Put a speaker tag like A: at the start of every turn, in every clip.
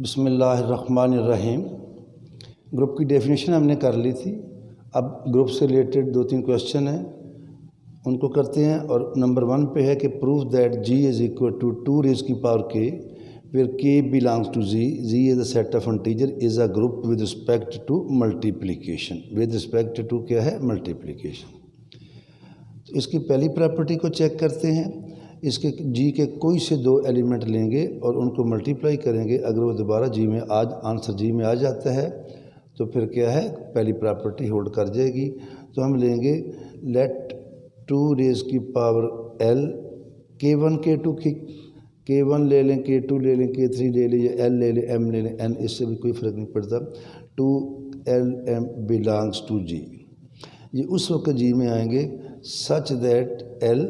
A: बिस्मिल्लाहिर्रहमानिर्रहीम। ग्रुप की डेफिनेशन हमने कर ली थी। अब ग्रुप से रिलेटेड 2-3 क्वेश्चन हैं, उनको करते हैं। और नंबर 1 पे है कि prove that g is equal to 2 raise की power k where k belongs to z is a set of integer is a group with respect to multiplication. With respect to क्या है? मल्टीप्लिकेशन। तो इसकी पहली property को check करते हैं। इसके जी के कोई से 2 एलिमेंट लेंगे और उनको मल्टीप्लाई करेंगे। अगर वो दोबारा जी में आंसर जी में आ जाता है तो फिर क्या है? पहली प्रॉपर्टी होल्ड कर जाएगी। तो हम लेंगे लेट 2 रेज़ की power l k1 k2 k1 ले लें, k2 ले लें, k3 ले लें, या l ले लें, m ले लें, n, इससे भी कोई फ़र्क नहीं पड़ता। 2l m belongs to g। ये उस वक्त जी में आएंगे सच दैट l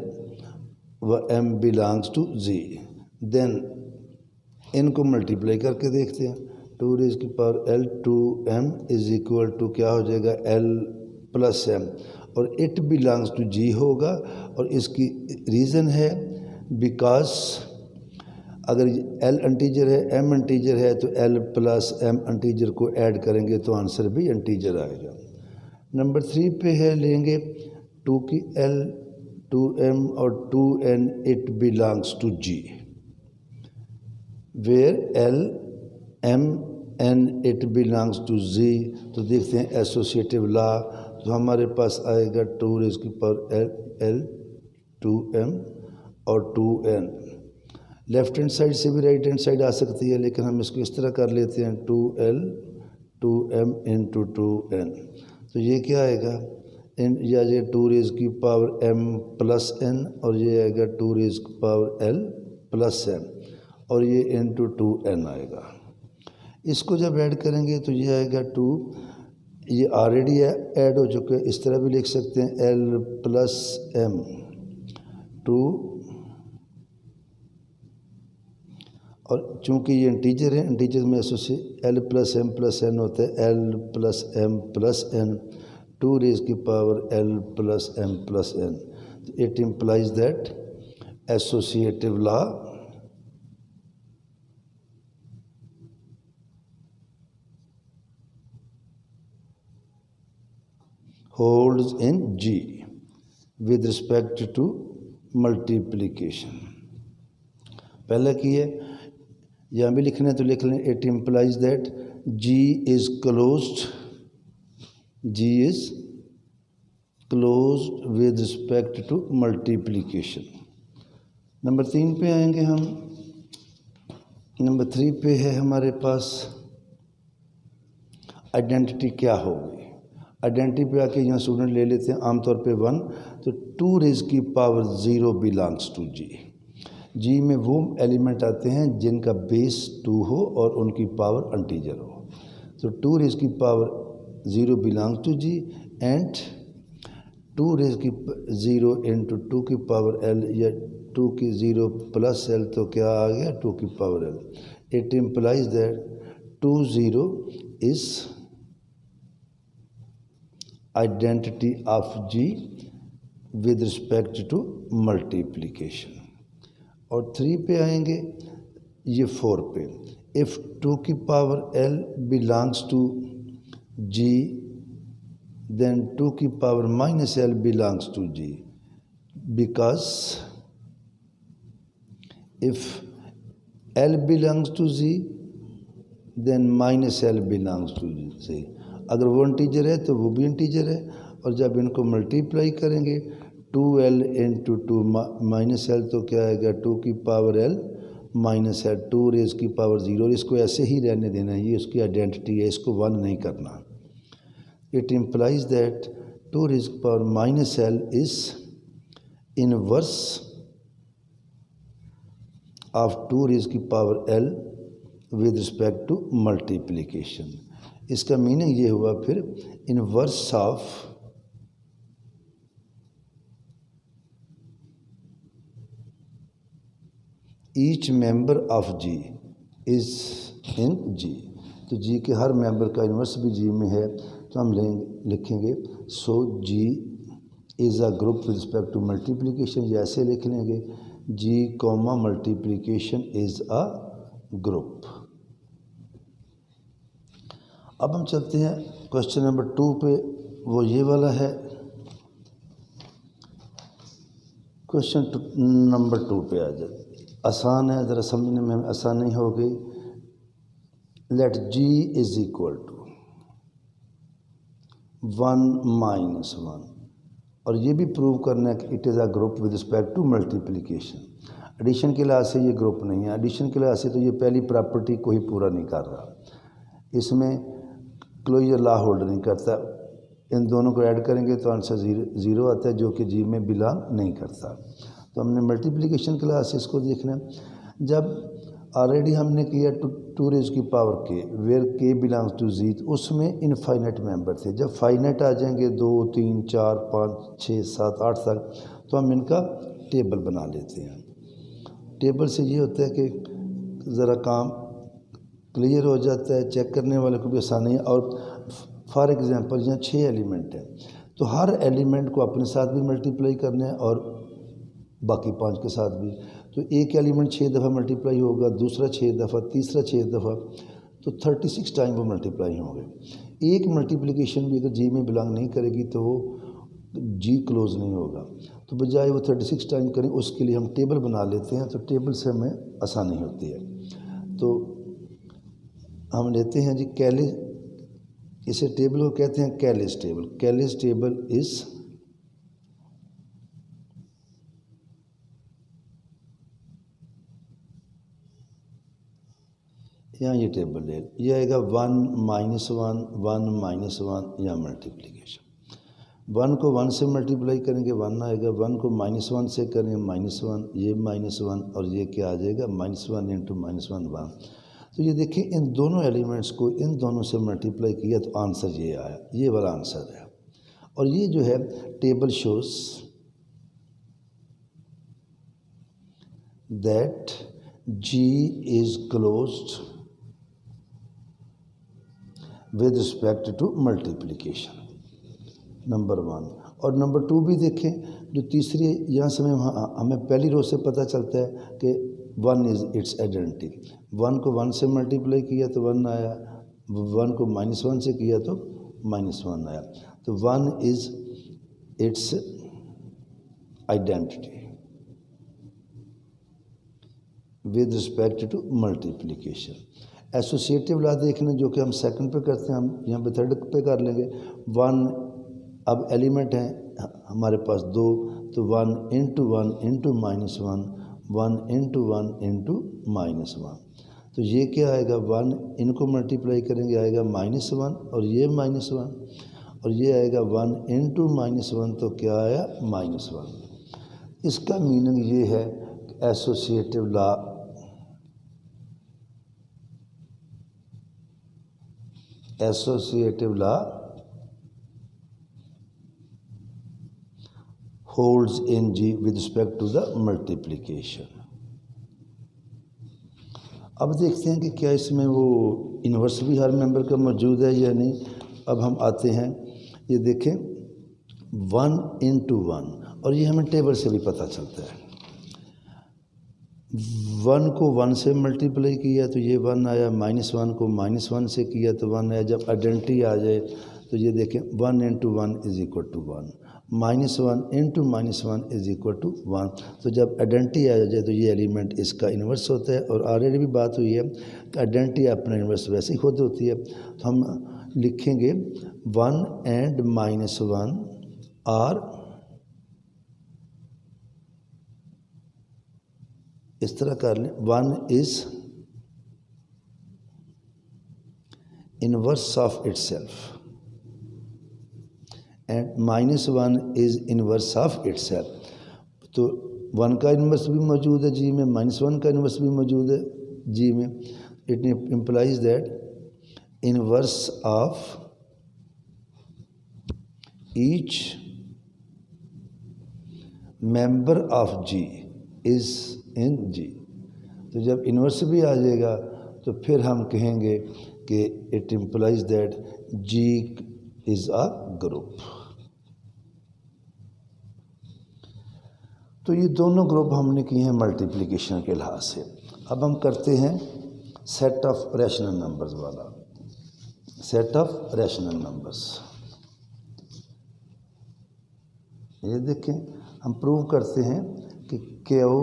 A: व m belongs to z। Then इनको मल्टीप्लाई करके देखते हैं। 2 रेज़ की power l 2m is equal to क्या हो जाएगा? l प्लस m, और इट बिलोंग्स टू g होगा। और इसकी रीज़न है बिकॉज अगर l इंटीजर है, m इंटीजर है, तो l प्लस m इंटीजर को ऐड करेंगे तो आंसर भी इंटीजर आएगा। नंबर 3 पे है लेंगे 2 की l 2m और 2n it belongs to g where l m n it belongs to z। तो देखते हैं एसोसिएटिव लॉ। तो हमारे पास आएगा 2 रेज़ की पावर l 2m और 2n। लेफ्ट हैंड साइड से भी राइट हैंड साइड आ सकती है, लेकिन हम इसको इस तरह कर लेते हैं 2l 2m इंटू 2n। तो ये क्या आएगा? या ये 2 रेज़ की पावर m प्लस n, और ये आएगा 2 रेज़ की पावर l प्लस m, और ये इंटू 2n आएगा। इसको जब ऐड करेंगे तो ये आएगा 2, ये ऑलरेडी ऐड हो चुके हैं। इस तरह भी लिख सकते हैं l प्लस m 2, और चूँकि ये इंटीजर है, इंटीजर में एसोसिएट l प्लस m होता है l plus m plus n 2 raise की power l plus m plus n। तो it implies that associative law holds in G with respect to multiplication। पहला की है, यहाँ भी लिखना है तो लिख लें it implies that G is closed with respect to multiplication। Number 3 पे आएंगे हम। नंबर 3 पे है हमारे पास आइडेंटिटी क्या होगी। आइडेंटिटी पे आके यहाँ स्टूडेंट ले लेते हैं आमतौर पे 1। तो 2 रेज़ की पावर 0 बिलोंग्स टू जी। जी में वो एलिमेंट आते हैं जिनका बेस 2 हो और उनकी पावर इंटीजर हो। तो 2 रेज़ की power 0 belongs to G and 2 raise की 0 इंटू 2 की पावर l, या 2 की 0 प्लस l, तो क्या आ गया? 2 की power l। It implies that 2 0 is identity of G with respect to multiplication. और 3 पे आएंगे, ये 4 पे। इफ़ 2 की power l belongs to G then 2 की power minus l belongs to G because if l belongs to Z then minus l belongs to Z। अगर वो integer है तो वो भी इंटीजर है, और जब इनको मल्टीप्लाई करेंगे 2l इंटू 2 माइनस l, तो क्या आएगा? 2 की power l minus l 2 raise की पावर 0। और इसको ऐसे ही रहने देना है, ये उसकी आइडेंटिटी है, इसको 1 नहीं करना। इट इम्प्लाइज दैट 2 रेज़ की power minus l is inverse of 2 raise की power l with respect to multiplication. इसका मीनिंग ये हुआ फिर inverse of each member of G is in G। तो G के हर मेंबर का इन्वर्स भी G में है। तो हम लिखेंगे so G is a group with respect to multiplication. या ऐसे लिख लेंगे G comma multiplication is a group. अब हम चलते हैं क्वेश्चन नंबर 2 पे, वो ये वाला है। क्वेश्चन नंबर 2 पे आ जाए, आसान है, ज़रा समझने में आसानी होगी। Let G is equal to 1 minus 1, और ये भी प्रूव करना है कि it is a group with respect to multiplication. Addition के लिहाज से ये ग्रुप नहीं है, एडिशन के लिहाज से तो ये पहली प्रॉपर्टी को ही पूरा नहीं कर रहा, इसमें क्लोजर लॉ होल्ड नहीं करता। इन दोनों को ऐड करेंगे तो आंसर ज़ीरो आता है, जो कि जी में बिलोंग नहीं करता। तो हमने मल्टीप्लिकेशन के लिहाज से इसको देखना है। जब ऑलरेडी हमने किया टू रेज़ की पावर के, वेयर के बिलोंग्स टू जी, तो उसमें इनफाइनाइट मेंबर थे। जब फाइनाइट आ जाएंगे 2 3 4 5 6 7 8 तक, तो हम इनका टेबल बना लेते हैं। टेबल से ये होता है कि ज़रा काम क्लियर हो जाता है, चेक करने वाले को भी आसानी है। और फॉर एग्ज़ाम्पल यहाँ 6 एलिमेंट हैं, तो हर एलिमेंट को अपने साथ भी मल्टीप्लाई करना है और बाकी 5 के साथ भी। तो एक एलिमेंट 6 दफ़ा मल्टीप्लाई होगा, दूसरा 6 दफ़ा, तीसरा 6 दफ़ा, तो 36 टाइम वो मल्टीप्लाई होंगे। एक मल्टीप्लिकेशन भी अगर जी में बिलोंग नहीं करेगी तो वो जी क्लोज नहीं होगा, तो बजाय वो 36 टाइम करें उसके लिए हम टेबल बना लेते हैं, तो टेबल से हमें आसानी होती है। तो हम लेते हैं जी कैलिस, इसे टेबल को कहते हैं Kallis table. Kallis table is यहाँ ये टेबल है, ये आएगा 1 माइनस 1 1 माइनस 1 या मल्टीप्लिकेशन। 1 को 1 से मल्टीप्लाई करेंगे 1 आएगा, 1 को -1 से करें -1, ये -1 और ये क्या आ जाएगा -1 इंटू -1 1। तो ये देखिए इन दोनों एलिमेंट्स को इन दोनों से मल्टीप्लाई किया तो आंसर ये आया, ये वाला आंसर है। और ये जो है table shows that G is closed with respect to multiplication, number 1। और नंबर 2 भी देखें, जो तीसरी यहाँ से हमें पहली रो से पता चलता है कि 1 इज़ इट्स आइडेंटिटी। 1 को 1 से मल्टीप्लाई किया तो 1 आया, 1 को -1 से किया तो -1 आया। तो 1 is its identity with respect to multiplication. Associative law देखना, जो कि हम सेकंड पे करते हैं, हम यहाँ पे थर्ड पे कर लेंगे। 1, अब एलिमेंट हैं हमारे पास 2, तो 1 इंटू 1 इंटू -1, 1 इंटू 1 इंटू -1। तो ये क्या आएगा 1, इनको मल्टीप्लाई करेंगे आएगा -1 और ये -1, और ये आएगा 1 इंटू -1, तो क्या आया -1। इसका मीनिंग ये है associative law holds in G with respect to the multiplication। अब देखते हैं कि क्या इसमें वो इन्वर्स भी हर मेंबर का मौजूद है या नहीं। अब हम आते हैं, ये देखें 1 इंटू 1, और ये हमें टेबल से भी पता चलता है। 1 को 1 से मल्टीप्लाई किया तो ये 1 आया, -1 को -1 से किया तो 1 आया। जब आइडेंटिटी आ जाए तो ये देखें 1 into 1 is equal to 1, -1 into -1 is equal to 1। तो जब आइडेंटिटी आ जाए तो ये एलिमेंट इसका इन्वर्स होता है। और ऑलरेडी भी बात हुई है कि आइडेंटिटी अपना इन्वर्स वैसे ही खुद होती है। तो हम लिखेंगे 1 एंड -1 आर, इस तरह कर लें, 1 is inverse of itself and -1 is inverse of itself. तो 1 का इन्वर्स भी मौजूद है जी में, -1 का इन्वर्स भी मौजूद है जी में। It implies that inverse of each member of G is in G. तो जब इन्वर्स भी आ जाएगा तो फिर हम कहेंगे कि it implies that G is a group. तो ये दोनों ग्रुप हमने किए हैं मल्टीप्लिकेशन के लिहाज से। अब हम करते हैं सेट ऑफ रैशनल नंबर्स वाला। Set of rational numbers. ये देखें, हम प्रूव करते हैं कि Q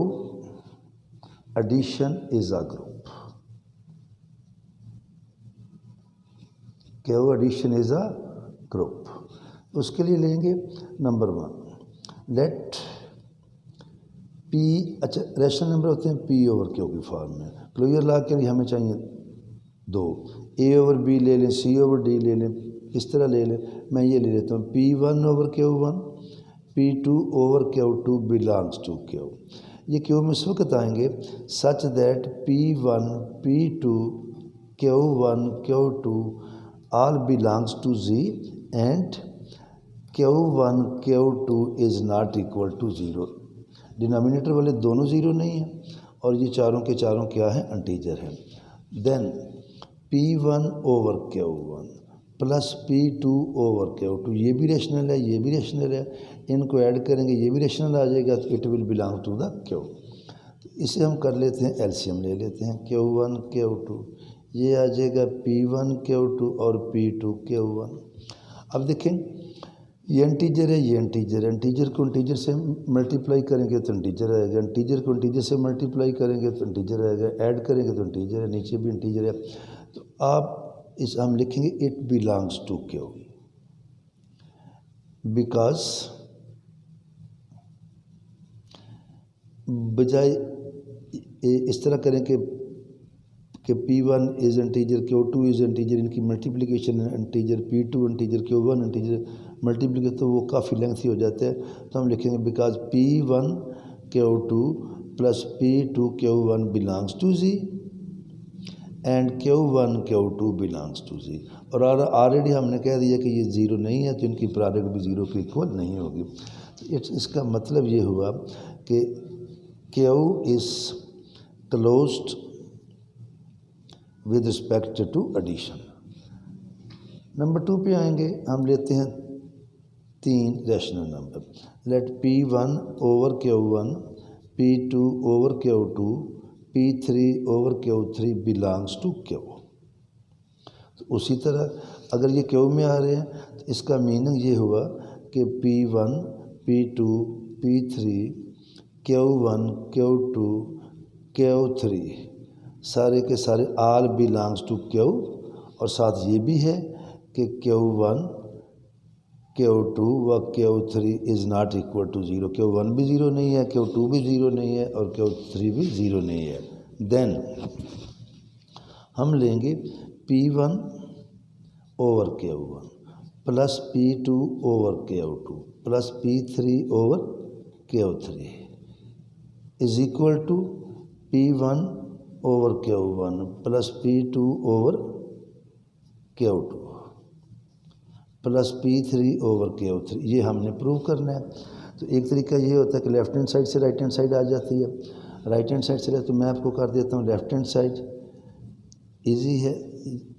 A: addition is a group. Q addition is a group. उसके लिए लेंगे नंबर 1, लेट पी, अच्छा रैशनल नंबर होते हैं पी ओवर क्यू की फॉर्म में। क्लोजर लॉ के लिए हमें चाहिए 2, ए ओवर बी ले लें, सी ओवर डी ले लें, इस तरह ले लें। मैं ये ले लेता हूँ P1 over Q1, P2 over Q2 belongs to Q। ये Q में इस वक्त आएंगे such that P1, P2, Q1, Q2 all belongs to Z and Q1, Q2 is not equal to 0। Denominator वाले दोनों ज़ीरो नहीं हैं और ये चारों के चारों क्या हैं, इंटीजर हैं। Then P1 over Q1 plus P2 over Q2, ये भी रेशनल है, ये भी रेशनल है, इनको ऐड करेंगे ये भी रेशनल आ जाएगा, तो it will belong to the Q। तो इसे हम कर लेते हैं, एलसीएम ले लेते हैं, Q1 Q2, ये आ जाएगा P1 Q2 और P2 Q1। अब देखें ये इंटीजर है, ये इंटीजर है, इंटीजर को इंटीजर से मल्टीप्लाई करेंगे तो इंटीजर आएगा, इंटीजर को इंटीजर से मल्टीप्लाई करेंगे तो इंटीजर आएगा, ऐड करेंगे तो इंटीजर है, नीचे भी इंटीजर है। तो आप इस हम लिखेंगे it belongs to Q, because बजाय इस तरह करें कि P1 is integer, Q2 is integer, इनकी multiplication integer, P2 integer, Q1 integer, multiplication तो वो काफ़ी लेंथी हो जाता है। तो हम लिखेंगे because P1 Q2 plus P2 Q1 belongs to Z and Q1 Q2 belongs to Z। और ऑलरेडी हमने कह दिया कि ये ज़ीरो नहीं है, तो इनकी प्रोडक्ट भी ज़ीरो के इक्वल नहीं होगी। इसका मतलब ये हुआ कि Q is closed with respect to addition. Number 2 पे आएंगे, हम लेते हैं 3 rational number. Let P1 over Q1, P2 over Q2, P3 over Q3 belongs to Q। तो उसी तरह अगर ये Q में आ रहे हैं तो इसका मीनिंग ये हुआ कि P1, P2, P3, Q1, Q2, Q3 सारे के सारे आल बिलोंग्स टू Q। और साथ ये भी है कि Q1, Q2 व Q3 is not equal to 0। Q1 भी ज़ीरो नहीं है, Q2 भी ज़ीरो नहीं है और Q3 भी ज़ीरो नहीं है। देन हम लेंगे P1 over Q1 plus P2 over Q2 plus P3 over Q3 is equal to P1 over Q1 plus P2 over Q2 plus P3 over Q3। ये हमने प्रूव करना है। तो एक तरीका ये होता है कि लेफ्ट हैंड साइड से राइट हैंड साइड आ जाती है, राइट हैंड साइड से तो मैं आपको कर देता हूँ लेफ्ट हैंड साइड, इजी है।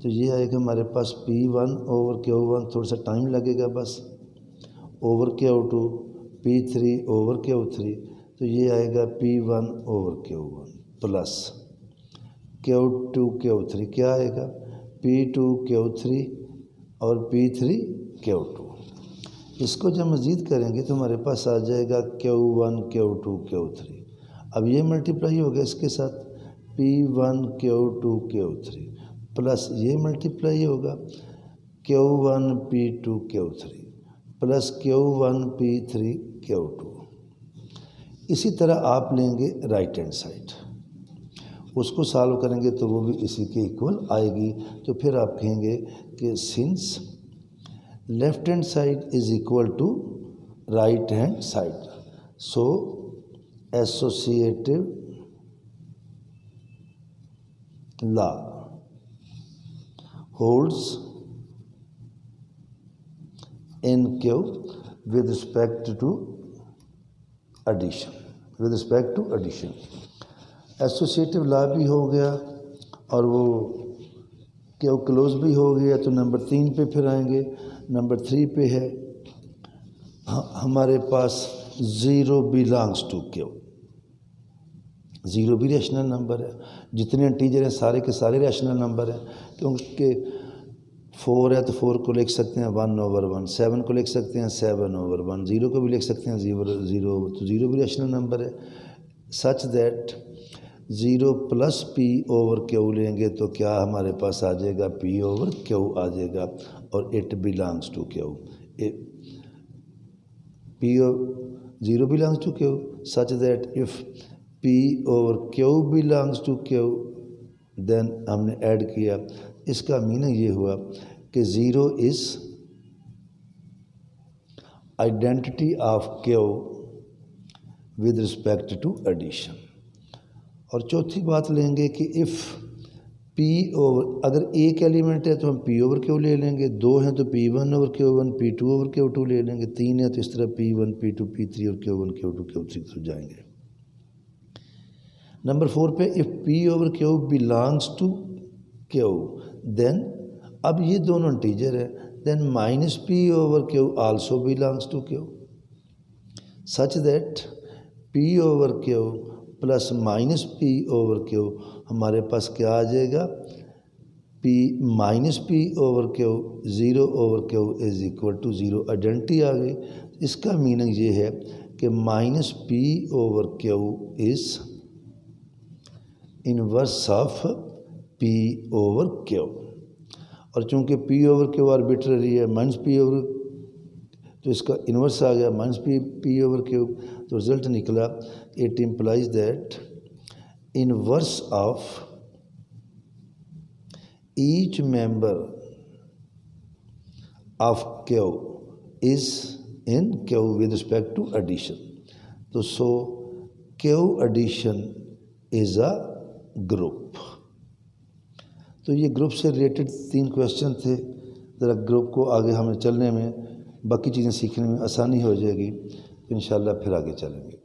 A: तो ये आएगा हमारे पास P1 ओवर Q1, थोड़ा सा टाइम लगेगा बस, over Q2, P3 over Q3, तो ये आएगा P1 over Q1 plus Q2 Q3, क्या आएगा P2 Q3 और P3 Q2। इसको जब मज़ीद करेंगे तो हमारे पास आ जाएगा Q1 Q2 Q3। अब ये मल्टीप्लाई होगा इसके साथ P1 Q2 Q3 प्लस ये मल्टीप्लाई होगा Q1 P2 Q3 plus Q1 P3 Q2। इसी तरह आप लेंगे राइट हैंड साइड, उसको सॉल्व करेंगे तो वो भी इसी के इक्वल आएगी। तो फिर आप कहेंगे कि since left hand side is equal to right hand side, so associative law holds in Q with respect to addition, with respect to addition. Associative law भी हो गया और वो Q क्लोज भी हो गया। तो नंबर 3 पे फिर आएंगे। नंबर 3 पे है हमारे पास 0 बिलोंग्स टू Q। 0 भी रैशनल नंबर है, जितने इंटीजर हैं सारे के सारे रैशनल नंबर हैं, क्योंकि 4 है तो 4 को लिख सकते हैं 1/1, 7 को लिख सकते हैं 7/1, 0 को भी लिख सकते हैं 0 तो 0 भी रेशनल नंबर है। सच दैट 0 + p/q लेंगे तो क्या हमारे पास आ जाएगा, p/q आ जाएगा और it belongs to q। 0 belongs to q such that if p/q belongs to q then हमने ऐड किया। इसका मीनिंग ये हुआ कि 0 is identity of q with respect to addition. और चौथी बात लेंगे कि इफ़ अगर एक एलिमेंट है तो हम p/q ले लेंगे, 2 हैं तो p1/q1, p2/q2 ले लेंगे, 3 है तो इस तरह p1, p2, p3 और q1, q2, q3 हो जाएंगे। नंबर 4 पे if p/q belongs to q then, अब ये दोनों इंटीजर है, then -p/q also belongs to q such that p/q plus -p/q हमारे पास क्या आ जाएगा, -p/q 0/q is equal to 0। Identity आ गई। इसका मीनिंग ये है कि -p/q is inverse of p/q और चूँकि p/q आर्बिट्ररी है, -p/q तो इसका इन्वर्स आ गया -p/q तो रिजल्ट निकला, it implies that inverse of each member of q is in q with respect to addition. तो so q addition is a group. तो ये ग्रुप से रिलेटेड 3 क्वेश्चन थे। ज़रा ग्रुप को आगे हमें चलने में, बाकी चीज़ें सीखने में आसानी हो जाएगी, तो इंशाल्लाह फिर आगे चलेंगे।